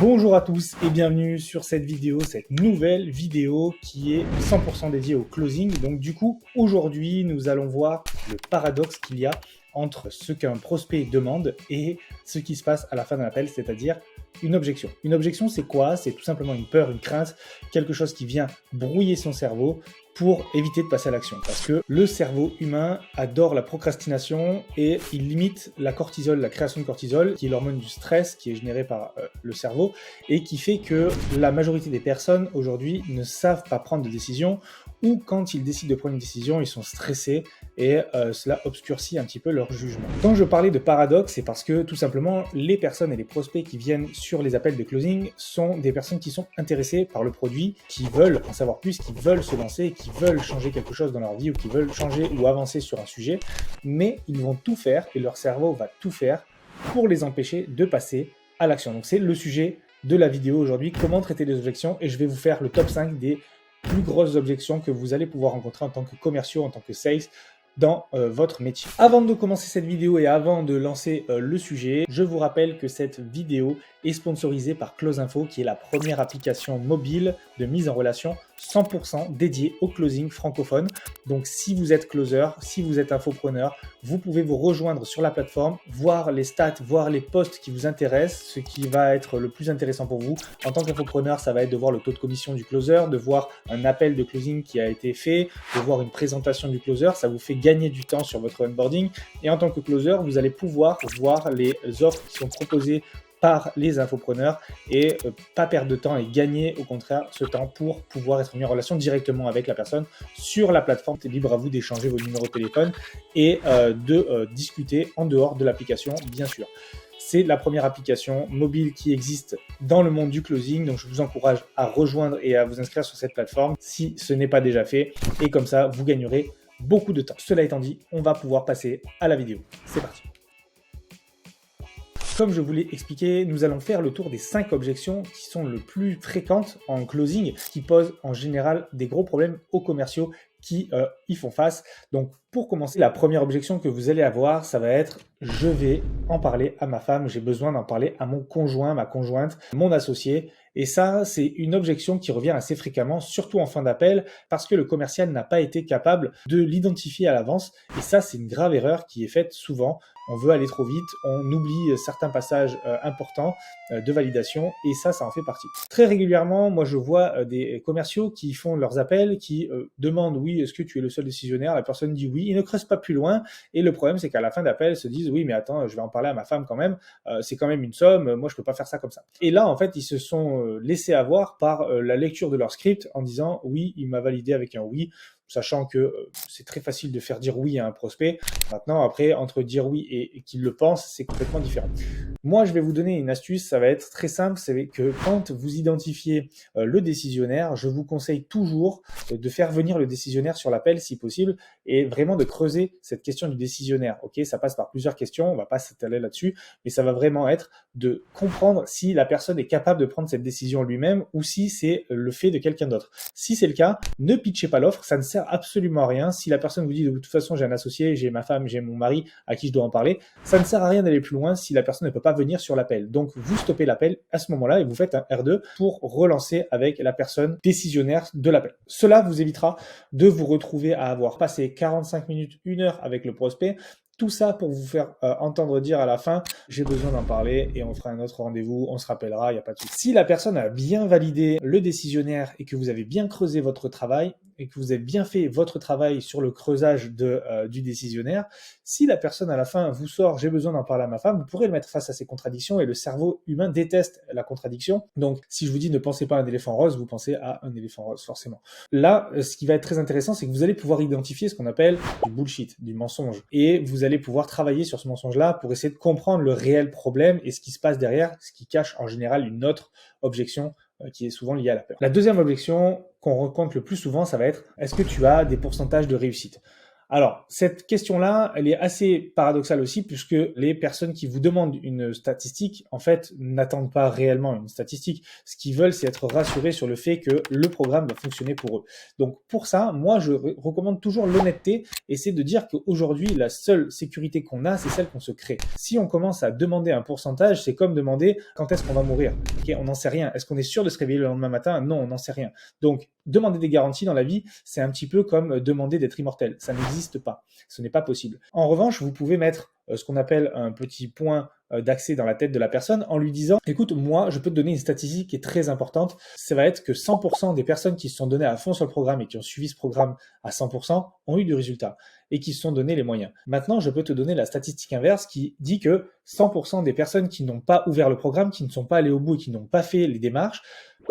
Bonjour à tous et bienvenue sur cette vidéo, cette nouvelle vidéo qui est 100% dédiée au closing. Donc du coup, aujourd'hui, nous allons voir le paradoxe qu'il y a entre ce qu'un prospect demande et ce qui se passe à la fin d'un appel, c'est-à-dire une objection. Une objection, c'est quoi? C'est tout simplement une peur, une crainte, quelque chose qui vient brouiller son cerveau pour éviter de passer à l'action. Parce que le cerveau humain adore la procrastination et il limite la cortisol, la création de cortisol, qui est l'hormone du stress qui est générée par le cerveau et qui fait que la majorité des personnes aujourd'hui ne savent pas prendre de décision ou quand ils décident de prendre une décision, ils sont stressés et cela obscurcit un petit peu leur jugement. Quand je parlais de paradoxe, c'est parce que tout simplement, les personnes et les prospects qui viennent sur les appels de closing sont des personnes qui sont intéressées par le produit, qui veulent en savoir plus, qui veulent se lancer, qui veulent changer quelque chose dans leur vie ou qui veulent changer ou avancer sur un sujet, mais ils vont tout faire et leur cerveau va tout faire pour les empêcher de passer à l'action. Donc c'est le sujet de la vidéo aujourd'hui, comment traiter les objections, et je vais vous faire le top 5 des plus grosses objections que vous allez pouvoir rencontrer en tant que commerciaux, en tant que sales, dans votre métier. Avant de commencer cette vidéo et avant de lancer le sujet, je vous rappelle que cette vidéo est sponsorisée par Closeinfo, qui est la première application mobile de mise en relation 100% dédiée au closing francophone. Donc si vous êtes closer, si vous êtes infopreneur, vous pouvez vous rejoindre sur la plateforme, voir les stats, voir les posts qui vous intéressent, ce qui va être le plus intéressant pour vous. En tant qu'infopreneur, ça va être de voir le taux de commission du closer, de voir un appel de closing qui a été fait, de voir une présentation du closer. Ça vous fait gagner du temps sur votre onboarding. Et en tant que closer, vous allez pouvoir voir les offres qui sont proposées par les infopreneurs et pas perdre de temps et gagner au contraire ce temps pour pouvoir être mis en relation directement avec la personne sur la plateforme. C'est libre à vous d'échanger vos numéros de téléphone et de discuter en dehors de l'application, bien sûr. C'est la première application mobile qui existe dans le monde du closing, donc je vous encourage à rejoindre et à vous inscrire sur cette plateforme si ce n'est pas déjà fait, et comme ça vous gagnerez beaucoup de temps. Cela étant dit, on va pouvoir passer à la vidéo. C'est parti. Comme je vous l'ai expliqué, nous allons faire le tour des 5 objections qui sont le plus fréquentes en closing, qui posent en général des gros problèmes aux commerciaux qui y font face. Donc pour commencer, la première objection que vous allez avoir, ça va être « je vais en parler à ma femme, j'ai besoin d'en parler à mon conjoint, ma conjointe, mon associé ». Et ça, c'est une objection qui revient assez fréquemment, surtout en fin d'appel, parce que le commercial n'a pas été capable de l'identifier à l'avance. Et ça, c'est une grave erreur qui est faite souvent. On veut aller trop vite, on oublie certains passages importants de validation, et ça en fait partie. Très régulièrement, moi je vois des commerciaux qui font leurs appels, qui demandent « oui, est-ce que tu es le seul décisionnaire ?» La personne dit oui, ils ne creusent pas plus loin, et le problème c'est qu'à la fin d'appel, ils se disent « oui, mais attends, je vais en parler à ma femme quand même, c'est quand même une somme, moi je peux pas faire ça comme ça. » Et là, en fait, ils se sont laissés avoir par la lecture de leur script en disant « oui, il m'a validé avec un oui », sachant que c'est très facile de faire dire oui à un prospect. Maintenant, après, entre dire oui et qu'il le pense, c'est complètement différent. Moi, je vais vous donner une astuce, ça va être très simple, c'est que quand vous identifiez le décisionnaire, je vous conseille toujours de faire venir le décisionnaire sur l'appel si possible et vraiment de creuser cette question du décisionnaire. Ok, ça passe par plusieurs questions, on va pas s'étaler là-dessus, mais ça va vraiment être de comprendre si la personne est capable de prendre cette décision lui-même ou si c'est le fait de quelqu'un d'autre. Si c'est le cas, ne pitchez pas l'offre, ça ne sert absolument à rien. Si la personne vous dit de toute façon j'ai un associé, j'ai ma femme, j'ai mon mari à qui je dois en parler, ça ne sert à rien d'aller plus loin si la personne ne peut pas venir sur l'appel. Donc vous stoppez l'appel à ce moment-là et vous faites un R2 pour relancer avec la personne décisionnaire de l'appel. Cela vous évitera de vous retrouver à avoir passé 45 minutes, 1 heure avec le prospect. Tout ça pour vous faire entendre dire à la fin « j'ai besoin d'en parler et on fera un autre rendez-vous, on se rappellera, il n'y a pas de souci ». Si la personne a bien validé le décisionnaire et que vous avez bien creusé votre travail et que vous avez bien fait votre travail sur le creusage du décisionnaire, si la personne à la fin vous sort « j'ai besoin d'en parler à ma femme », vous pourrez le mettre face à ces contradictions et le cerveau humain déteste la contradiction. Donc si je vous dis ne pensez pas à un éléphant rose, vous pensez à un éléphant rose forcément. Là, ce qui va être très intéressant, c'est que vous allez pouvoir identifier ce qu'on appelle du bullshit, du mensonge. Et vous allez pouvoir travailler sur ce mensonge-là pour essayer de comprendre le réel problème et ce qui se passe derrière, ce qui cache en général une autre objection qui est souvent liée à la peur. La deuxième objection qu'on rencontre le plus souvent, ça va être « est-ce que tu as des pourcentages de réussite ?» Alors, cette question-là, elle est assez paradoxale aussi, puisque les personnes qui vous demandent une statistique, en fait, n'attendent pas réellement une statistique. Ce qu'ils veulent, c'est être rassurés sur le fait que le programme va fonctionner pour eux. Donc, pour ça, moi, je recommande toujours l'honnêteté, et c'est de dire qu'aujourd'hui, la seule sécurité qu'on a, c'est celle qu'on se crée. Si on commence à demander un pourcentage, c'est comme demander quand est-ce qu'on va mourir. Okay, on n'en sait rien. Est-ce qu'on est sûr de se réveiller le lendemain matin? Non, on n'en sait rien. Donc, demander des garanties dans la vie, c'est un petit peu comme demander d'être immortel. Ça n'existe pas. Ce n'est pas possible. En revanche, vous pouvez mettre ce qu'on appelle un petit point d'accès dans la tête de la personne en lui disant « Écoute, moi, je peux te donner une statistique qui est très importante. Ça va être que 100% des personnes qui se sont données à fond sur le programme et qui ont suivi ce programme à 100% ont eu du résultat et qui se sont donné les moyens. Maintenant, je peux te donner la statistique inverse qui dit que 100% des personnes qui n'ont pas ouvert le programme, qui ne sont pas allées au bout et qui n'ont pas fait les démarches,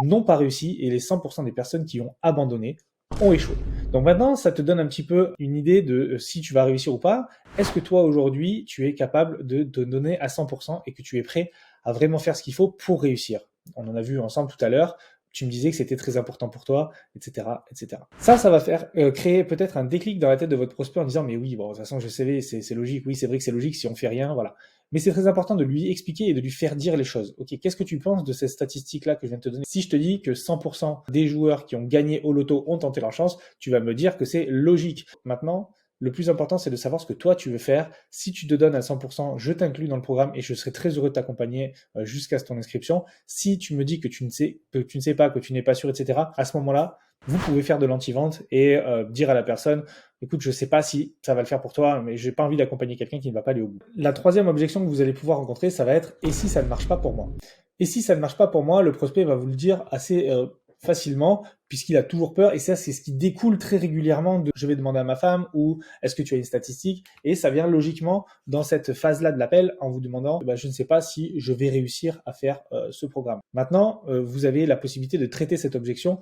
n'ont pas réussi et les 100% des personnes qui ont abandonné ont échoué. » Donc maintenant, ça te donne un petit peu une idée de si tu vas réussir ou pas. Est-ce que toi, aujourd'hui, tu es capable de te donner à 100% et que tu es prêt à vraiment faire ce qu'il faut pour réussir? On en a vu ensemble tout à l'heure. Tu me disais que c'était très important pour toi, etc., etc. Ça va faire créer peut-être un déclic dans la tête de votre prospect en disant « Mais oui, bon, de toute façon, je savais, c'est logique. Oui, c'est vrai que c'est logique si on fait rien, voilà. » Mais c'est très important de lui expliquer et de lui faire dire les choses. Ok, qu'est-ce que tu penses de ces statistiques-là que je viens de te donner? Si je te dis que 100% des joueurs qui ont gagné au loto ont tenté leur chance, tu vas me dire que c'est logique. Maintenant, le plus important, c'est de savoir ce que toi tu veux faire. Si tu te donnes à 100%, je t'inclus dans le programme et je serai très heureux de t'accompagner jusqu'à ton inscription. Si tu me dis que tu ne sais pas, que tu n'es pas sûr, etc., à ce moment-là, vous pouvez faire de l'anti-vente et dire à la personne « Écoute, je ne sais pas si ça va le faire pour toi, mais je n'ai pas envie d'accompagner quelqu'un qui ne va pas aller au bout. » La troisième objection que vous allez pouvoir rencontrer, ça va être « Et si ça ne marche pas pour moi ?» Et si ça ne marche pas pour moi, le prospect va vous le dire assez facilement, puisqu'il a toujours peur, et ça, c'est ce qui découle très régulièrement de « je vais demander à ma femme » ou « est-ce que tu as une statistique ?» Et ça vient logiquement dans cette phase-là de l'appel en vous demandant « je ne sais pas si je vais réussir à faire ce programme ». Maintenant, vous avez la possibilité de traiter cette objection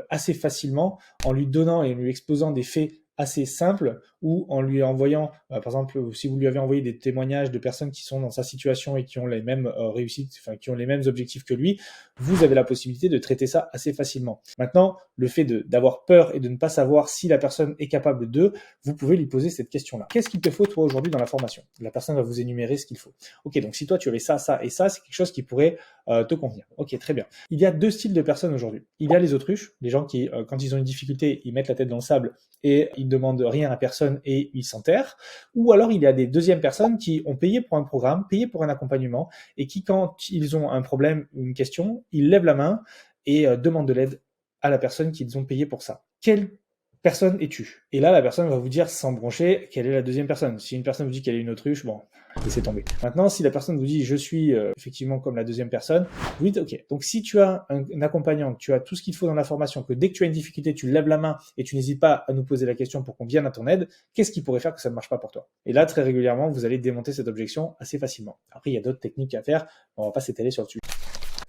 assez facilement en lui donnant et en lui exposant des faits assez simples ou en lui envoyant, par exemple, si vous lui avez envoyé des témoignages de personnes qui sont dans sa situation et qui ont les mêmes réussites, enfin qui ont les mêmes objectifs que lui, vous avez la possibilité de traiter ça assez facilement. Maintenant, le fait d'avoir peur et de ne pas savoir si la personne est capable de, vous pouvez lui poser cette question-là. Qu'est-ce qu'il te faut toi aujourd'hui dans la formation? La personne va vous énumérer ce qu'il faut. Ok, donc si toi tu avais ça, ça et ça, c'est quelque chose qui pourrait te convenir. Ok, très bien. Il y a deux styles de personnes aujourd'hui. Il y a les autruches, les gens qui, quand ils ont une difficulté, ils mettent la tête dans le sable et ils demandent rien à personne et ils s'enterrent. Ou alors il y a des deuxièmes personnes qui ont payé pour un programme, payé pour un accompagnement et qui, quand ils ont un problème ou une question, ils lèvent la main et demandent de l'aide à la personne qu'ils ont payé pour ça. Quelle personne es-tu? Et là, la personne va vous dire sans broncher quelle est la deuxième personne. Si une personne vous dit qu'elle est une autruche, bon, laissez tomber. Maintenant, si la personne vous dit je suis effectivement comme la deuxième personne, vous dites ok. Donc si tu as un accompagnant, que tu as tout ce qu'il faut dans la formation, que dès que tu as une difficulté, tu lèves la main et tu n'hésites pas à nous poser la question pour qu'on vienne à ton aide, qu'est-ce qui pourrait faire que ça ne marche pas pour toi? Et là, très régulièrement, vous allez démonter cette objection assez facilement. Après, il y a d'autres techniques à faire, on ne va pas s'étaler sur le sujet.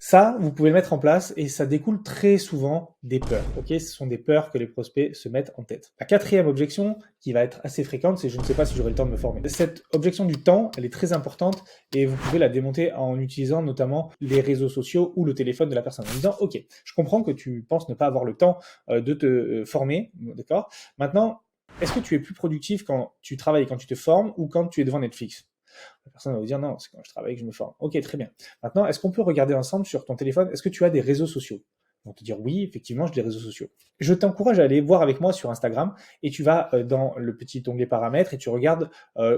Ça, vous pouvez le mettre en place et ça découle très souvent des peurs. Ok, ce sont des peurs que les prospects se mettent en tête. La quatrième objection, qui va être assez fréquente, c'est je ne sais pas si j'aurai le temps de me former. Cette objection du temps, elle est très importante et vous pouvez la démonter en utilisant notamment les réseaux sociaux ou le téléphone de la personne. En disant, ok, je comprends que tu penses ne pas avoir le temps de te former, d'accord? Maintenant, est-ce que tu es plus productif quand tu travailles, quand tu te formes ou quand tu es devant Netflix? La personne va vous dire non, c'est quand je travaille que je me forme. Ok, très bien. Maintenant, est-ce qu'on peut regarder ensemble sur ton téléphone, est-ce que tu as des réseaux sociaux? Ils vont te dire oui, effectivement, j'ai des réseaux sociaux. Je t'encourage à aller voir avec moi sur Instagram et tu vas dans le petit onglet paramètres et tu regardes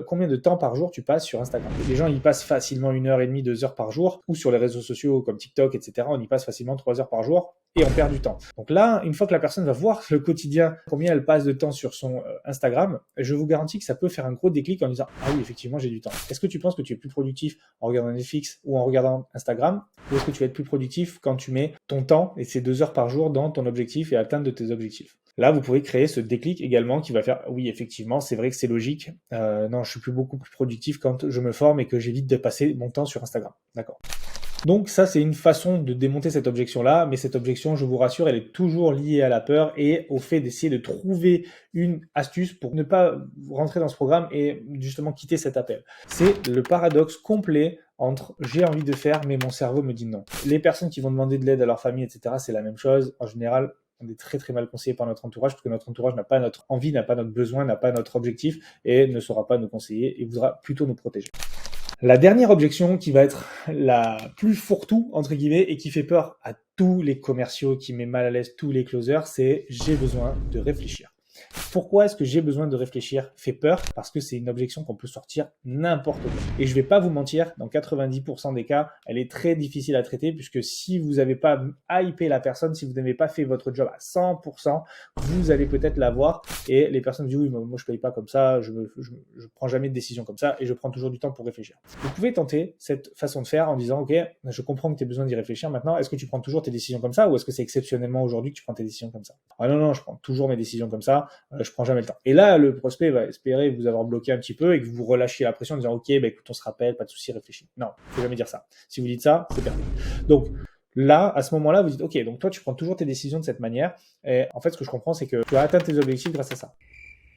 combien de temps par jour tu passes sur Instagram. Les gens y passent facilement 1h30, 2 heures par jour ou sur les réseaux sociaux comme TikTok, etc. On y passe facilement 3 heures par jour et on perd du temps. Donc là, une fois que la personne va voir le quotidien, combien elle passe de temps sur son Instagram, je vous garantis que ça peut faire un gros déclic en disant « Ah oui, effectivement, j'ai du temps. » Est-ce que tu penses que tu es plus productif en regardant Netflix ou en regardant Instagram? Ou est-ce que tu vas être plus productif quand tu mets ton temps et ces 2 heures par jour dans ton objectif et atteindre de tes objectifs? Là, vous pouvez créer ce déclic également qui va faire « Oui, effectivement, c'est vrai que c'est logique. Non, je suis beaucoup plus productif quand je me forme et que j'évite de passer mon temps sur Instagram. » D'accord. Donc ça, c'est une façon de démonter cette objection-là, mais cette objection, je vous rassure, elle est toujours liée à la peur et au fait d'essayer de trouver une astuce pour ne pas rentrer dans ce programme et justement quitter cet appel. C'est le paradoxe complet entre j'ai envie de faire, mais mon cerveau me dit non. Les personnes qui vont demander de l'aide à leur famille, etc., c'est la même chose. En général, On est très très mal conseillé par notre entourage, parce que notre entourage n'a pas notre envie, n'a pas notre besoin, n'a pas notre objectif et ne saura pas nous conseiller et voudra plutôt nous protéger. La dernière objection qui va être la plus fourre-tout, entre guillemets, et qui fait peur à tous les commerciaux, qui met mal à l'aise tous les closers, c'est « j'ai besoin de réfléchir ». Pourquoi est-ce que j'ai besoin de réfléchir fait peur? Parce que c'est une objection qu'on peut sortir n'importe quand. Et je vais pas vous mentir, dans 90% des cas, elle est très difficile à traiter, puisque si vous n'avez pas hypé la personne, si vous n'avez pas fait votre job à 100%, vous allez peut-être l'avoir et les personnes disent oui, moi je paye pas comme ça, je prends jamais de décision comme ça et je prends toujours du temps pour réfléchir. Vous pouvez tenter cette façon de faire en disant ok, je comprends que tu as besoin d'y réfléchir maintenant, est-ce que tu prends toujours tes décisions comme ça ou est-ce que c'est exceptionnellement aujourd'hui que tu prends tes décisions comme ça? Ah non, je prends toujours mes décisions comme ça, je prends jamais le temps. Et là, le prospect va espérer vous avoir bloqué un petit peu et que vous relâchiez la pression en disant ok, écoute, on se rappelle, pas de souci, réfléchis. Non, faut jamais dire ça. Si vous dites ça, c'est perdu. Donc là, à ce moment-là, vous dites ok, donc toi tu prends toujours tes décisions de cette manière. Et en fait, ce que je comprends, c'est que tu as atteint tes objectifs grâce à ça.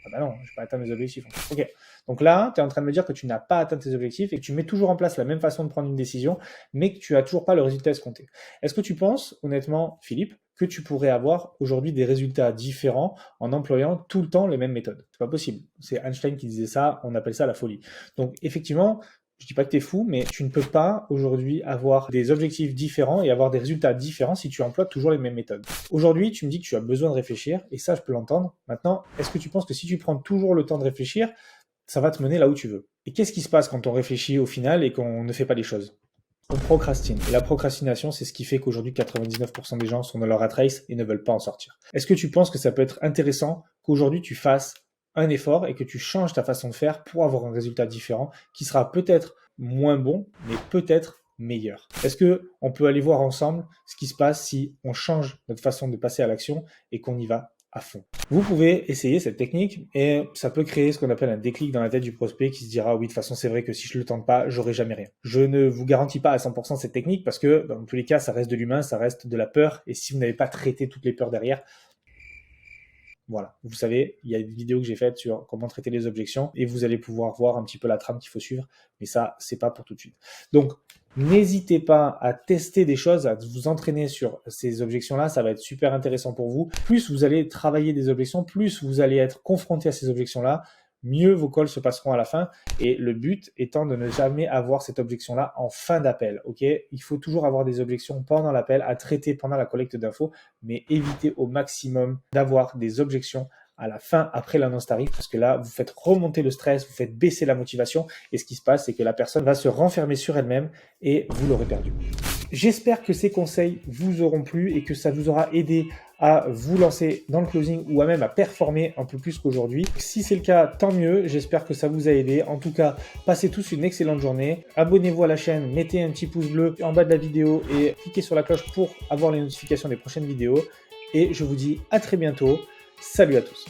Ah bah non, je n'ai pas atteint mes objectifs. Ok, donc là, tu es en train de me dire que tu n'as pas atteint tes objectifs et que tu mets toujours en place la même façon de prendre une décision, mais que tu n'as toujours pas le résultat escompté. Est-ce que tu penses, honnêtement, Philippe, que tu pourrais avoir aujourd'hui des résultats différents en employant tout le temps les mêmes méthodes? C'est pas possible. C'est Einstein qui disait ça, on appelle ça la folie. Donc effectivement, je dis pas que tu es fou, mais tu ne peux pas aujourd'hui avoir des objectifs différents et avoir des résultats différents si tu emploies toujours les mêmes méthodes. Aujourd'hui, tu me dis que tu as besoin de réfléchir, et ça, je peux l'entendre. Maintenant, est-ce que tu penses que si tu prends toujours le temps de réfléchir, ça va te mener là où tu veux? Et qu'est-ce qui se passe quand on réfléchit au final et qu'on ne fait pas les choses? On procrastine. Et la procrastination, c'est ce qui fait qu'aujourd'hui, 99% des gens sont dans leur rat race et ne veulent pas en sortir. Est-ce que tu penses que ça peut être intéressant qu'aujourd'hui, tu fasses un effort et que tu changes ta façon de faire pour avoir un résultat différent qui sera peut-être moins bon, mais peut-être meilleur? Est-ce que on peut aller voir ensemble ce qui se passe si on change notre façon de passer à l'action et qu'on y va à fond? Vous pouvez essayer cette technique et ça peut créer ce qu'on appelle un déclic dans la tête du prospect qui se dira oui, de toute façon, c'est vrai que si je le tente pas, j'aurai jamais rien. Je ne vous garantis pas à 100% cette technique parce que dans tous les cas, ça reste de l'humain, ça reste de la peur et si vous n'avez pas traité toutes les peurs derrière, voilà, vous savez, il y a une vidéo que j'ai faite sur comment traiter les objections et vous allez pouvoir voir un petit peu la trame qu'il faut suivre, mais ça, c'est pas pour tout de suite. Donc, n'hésitez pas à tester des choses, à vous entraîner sur ces objections-là, ça va être super intéressant pour vous. Plus vous allez travailler des objections, plus vous allez être confronté à ces objections-là, mieux vos calls se passeront à la fin. Et le but étant de ne jamais avoir cette objection-là en fin d'appel. Ok, il faut toujours avoir des objections pendant l'appel, à traiter pendant la collecte d'infos, mais évitez au maximum d'avoir des objections à la fin, après l'annonce tarif, parce que là, vous faites remonter le stress, vous faites baisser la motivation, et ce qui se passe, c'est que la personne va se renfermer sur elle-même et vous l'aurez perdu. J'espère que ces conseils vous auront plu et que ça vous aura aidé à vous lancer dans le closing ou à même à performer un peu plus qu'aujourd'hui. Si c'est le cas, tant mieux. J'espère que ça vous a aidé. En tout cas, passez tous une excellente journée. Abonnez-vous à la chaîne, mettez un petit pouce bleu en bas de la vidéo et cliquez sur la cloche pour avoir les notifications des prochaines vidéos. Et je vous dis à très bientôt. Salut à tous.